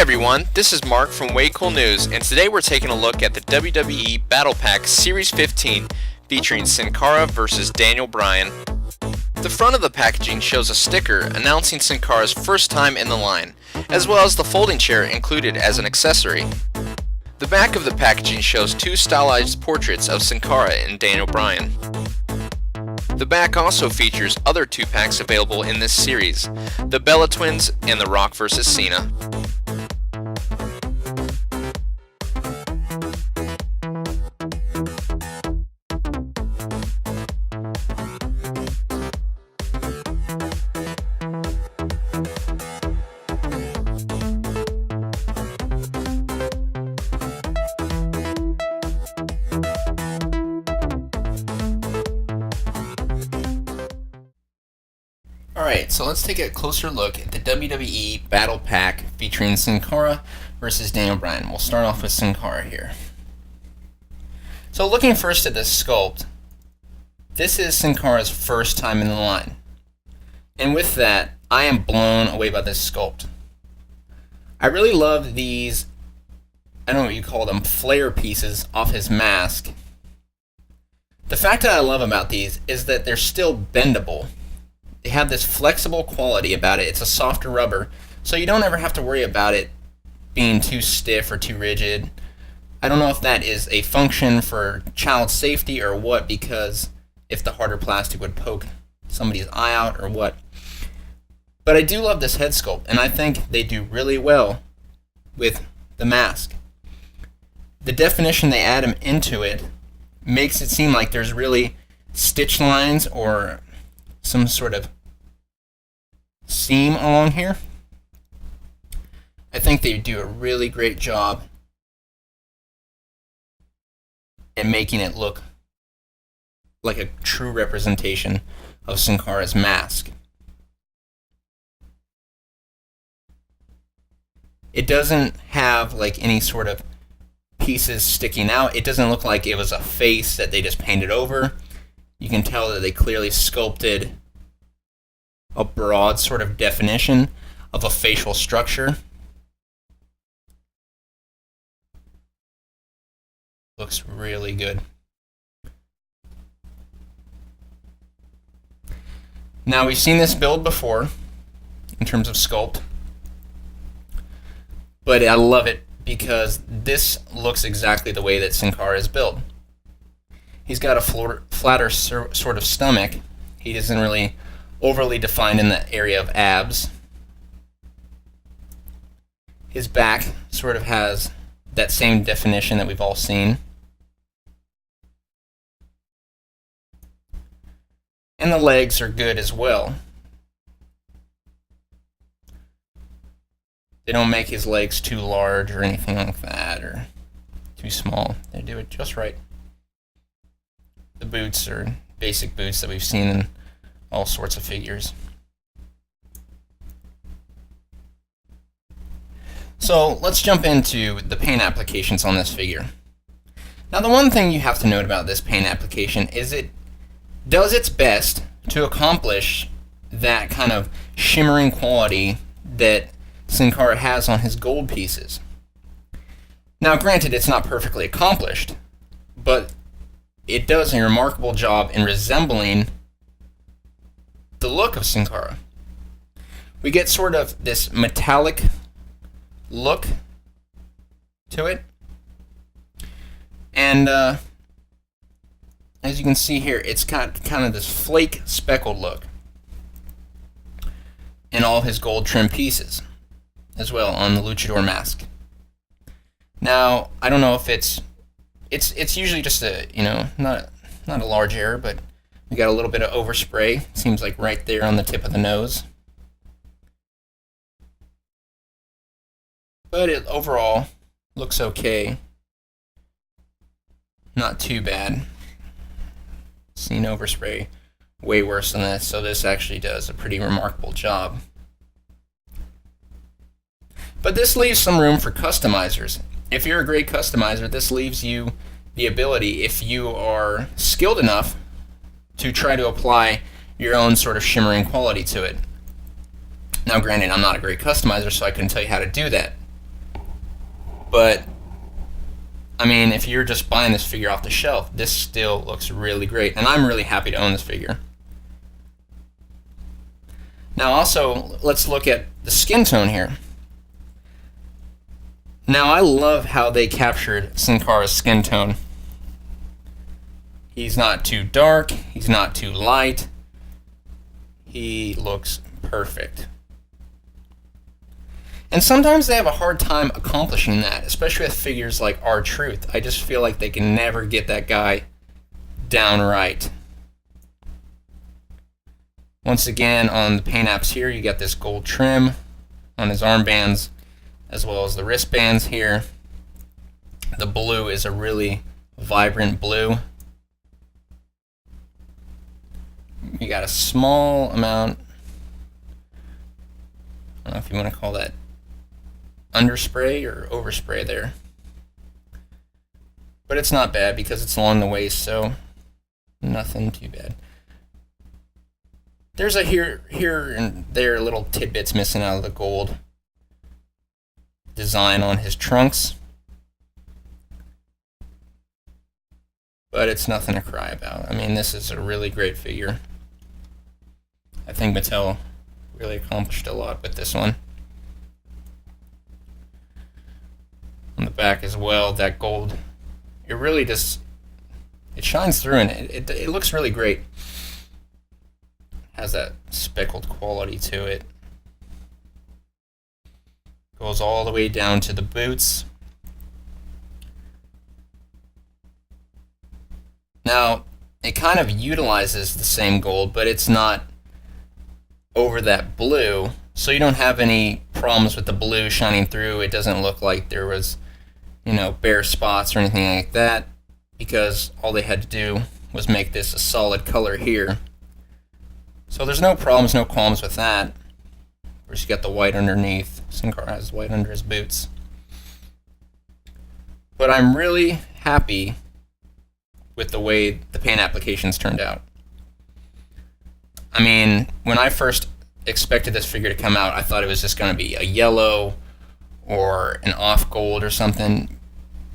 everyone, this is Mark from Way Cool News, and today we're taking a look at the WWE Battle Pack Series 15 featuring Sin Cara versus Daniel Bryan. The front of the packaging shows a sticker announcing Sin Cara's first time in the line, as well as the folding chair included as an accessory. The back of the packaging shows two stylized portraits of Sin Cara and Daniel Bryan. The back also features other 2-packs available in this series, the Bella Twins and The Rock vs. Cena. Alright, so let's take a closer look at the WWE Battle Pack featuring Sin Cara versus Daniel Bryan. We'll start off with Sin Cara here. So looking first at this sculpt, this is Sin Cara's first time in the line. And with that, I am blown away by this sculpt. I really love these, I don't know what you call them, flare pieces off his mask. The fact that I love about these is that they're still bendable. They have this flexible quality about it. It's a softer rubber, so you don't ever have to worry about it being too stiff or too rigid. I don't know if that is a function for child safety or what, because if the harder plastic would poke somebody's eye out or what. But I do love this head sculpt, and I think they do really well with the mask. The definition they add into it makes it seem like there's really stitch lines or some sort of seam along here. I think they do a really great job at making it look like a true representation of Sin Cara's mask. It doesn't have like any sort of pieces sticking out. It doesn't look like it was a face that they just painted over. You can tell that they clearly sculpted a broad sort of definition of a facial structure. Looks really good. Now, we've seen this build before in terms of sculpt, but I love it because this looks exactly the way that Sin Cara is built. He's got a flatter sort of stomach. He isn't really overly defined in the area of abs. His back sort of has that same definition that we've all seen. And the legs are good as well. They don't make his legs too large or anything like that, or too small. They do it just right. The boots are basic boots that we've seen in all sorts of figures. So let's jump into the paint applications on this figure. Now, the one thing you have to note about this paint application is it does its best to accomplish that kind of shimmering quality that Sin Cara has on his gold pieces. Now, granted, it's not perfectly accomplished, but it does a remarkable job in resembling the look of Sin Cara. We get sort of this metallic look to it. And as you can see here, it's got kind of this flake speckled look in all his gold trim pieces as well on the luchador mask. Now, I don't know if it's usually just a, not a large error, but we got a little bit of overspray. Seems like right there on the tip of the nose. But it overall looks okay. Not too bad. Seen overspray way worse than this, so this actually does a pretty remarkable job. But this leaves some room for customizers. If you're a great customizer, this leaves you the ability, if you are skilled enough, to try to apply your own sort of shimmering quality to it. Now, granted, I'm not a great customizer, so I couldn't tell you how to do that. But I mean, if you're just buying this figure off the shelf, this still looks really great, and I'm really happy to own this figure. Now also, let's look at the skin tone here. Now I love how they captured Sin Cara's skin tone. He's not too dark, he's not too light. He looks perfect. And sometimes they have a hard time accomplishing that, especially with figures like R-Truth. I just feel like they can never get that guy down right. Once again, on the paint apps here, you got this gold trim on his armbands, as well as the wristbands here. The blue is a really vibrant blue. You got a small amount, I don't know if you want to call that underspray or overspray there. But it's not bad because it's along the waist, so nothing too bad. There's a here and there little tidbits missing out of the gold design on his trunks. But it's nothing to cry about. I mean, this is a really great figure. I think Mattel really accomplished a lot with this one. On the back as well, that gold, it really just, it shines through and it looks really great. Has that speckled quality to it. Goes all the way down to the boots. Now, it kind of utilizes the same gold, but it's not over that blue, so you don't have any problems with the blue shining through. It doesn't look like there was, bare spots or anything like that, because all they had to do was make this a solid color here. So there's no problems, no qualms with that. Of course, you got the white underneath. Sin Cara has white under his boots. But I'm really happy with the way the paint applications turned out. I mean, when I first expected this figure to come out, I thought it was just going to be a yellow or an off gold or something.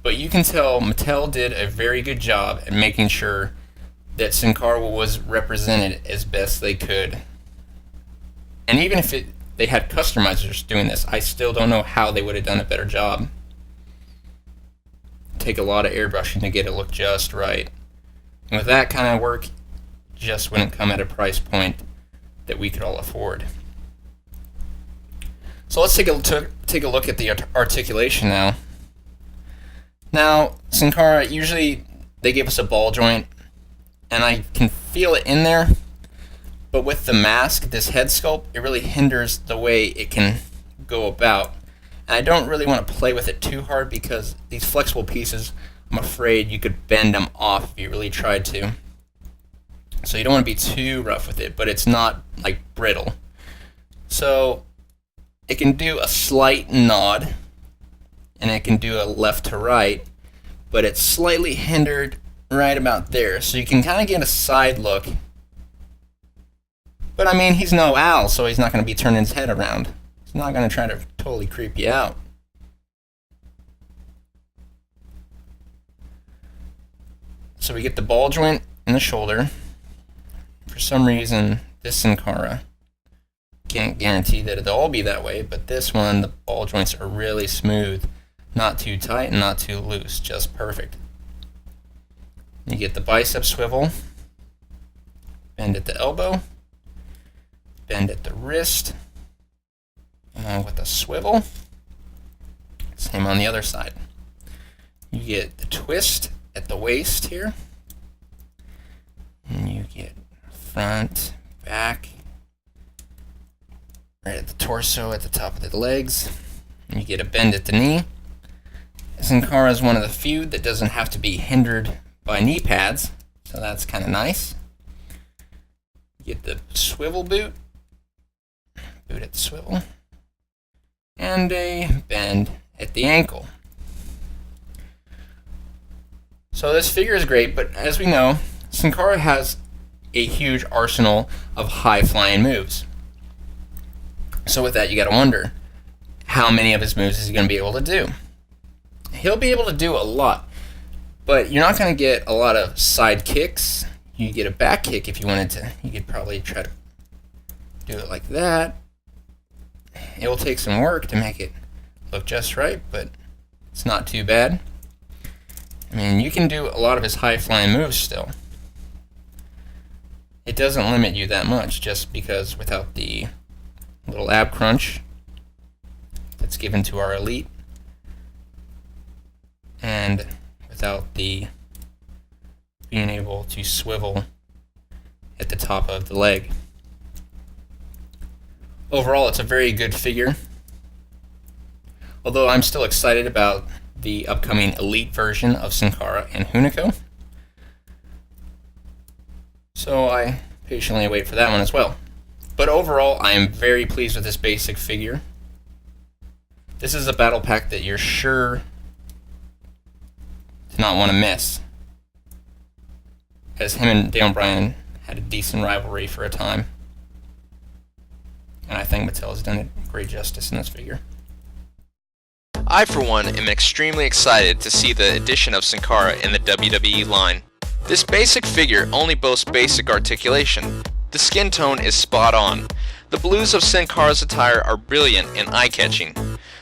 But you can tell Mattel did a very good job at making sure that Sin Cara was represented as best they could. And even if they had customizers doing this, I still don't know how they would have done a better job. Take a lot of airbrushing to get it look just right. And with that kind of work, just wouldn't come at a price point that we could all afford. So let's take a look at the articulation now. Now, Sin Cara, usually they give us a ball joint, and I can feel it in there, but with the mask, this head sculpt, it really hinders the way it can go about. And I don't really want to play with it too hard because these flexible pieces, I'm afraid you could bend them off if you really tried to. So you don't want to be too rough with it, but it's not like brittle. So it can do a slight nod, and it can do a left to right, but it's slightly hindered right about there. So you can kind of get a side look. But I mean, he's no owl, so he's not going to be turning his head around. He's not going to try to totally creep you out. So we get the ball joint in the shoulder. For some reason, this Sin Cara, can't guarantee that it'll all be that way, but this one, the ball joints are really smooth. Not too tight and not too loose, just perfect. You get the bicep swivel, bend at the elbow, bend at the wrist, along with a swivel. Same on the other side. You get the twist at the waist here, and you get front, back, right at the torso, at the top of the legs. And you get a bend at the knee. Sin Cara is one of the few that doesn't have to be hindered by knee pads, so that's kind of nice. You get the swivel boot at the swivel, and a bend at the ankle. So this figure is great, but as we know, Sin Cara has a huge arsenal of high-flying moves. So with that, you got to wonder, how many of his moves is he going to be able to do? he'll be able to do a lot, but you're not going to get a lot of side kicks. You get a back kick if you wanted to. You could probably try to do it like that. It will take some work to make it look just right, but it's not too bad. I mean, you can do a lot of his high-flying moves still. It doesn't limit you that much, just because without the little ab crunch that's given to our elite, and without the being able to swivel at the top of the leg. Overall, it's a very good figure, although I'm still excited about the upcoming Elite version of Sin Cara and Hunico. So I patiently wait for that one as well. But overall, I am very pleased with this basic figure. This is a battle pack that you're sure to not want to miss, as him and Daniel Bryan had a decent rivalry for a time. And I think Mattel has done it great justice in this figure. I, for one, am extremely excited to see the addition of Sin Cara in the WWE line. This basic figure only boasts basic articulation. The skin tone is spot on. The blues of Sin Cara's attire are brilliant and eye-catching.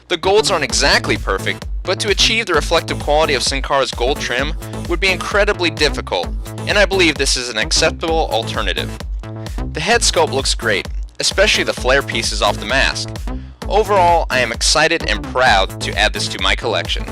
The golds aren't exactly perfect, but to achieve the reflective quality of Sin Cara's gold trim would be incredibly difficult, and I believe this is an acceptable alternative. The head sculpt looks great, especially the flare pieces off the mask. Overall, I am excited and proud to add this to my collection.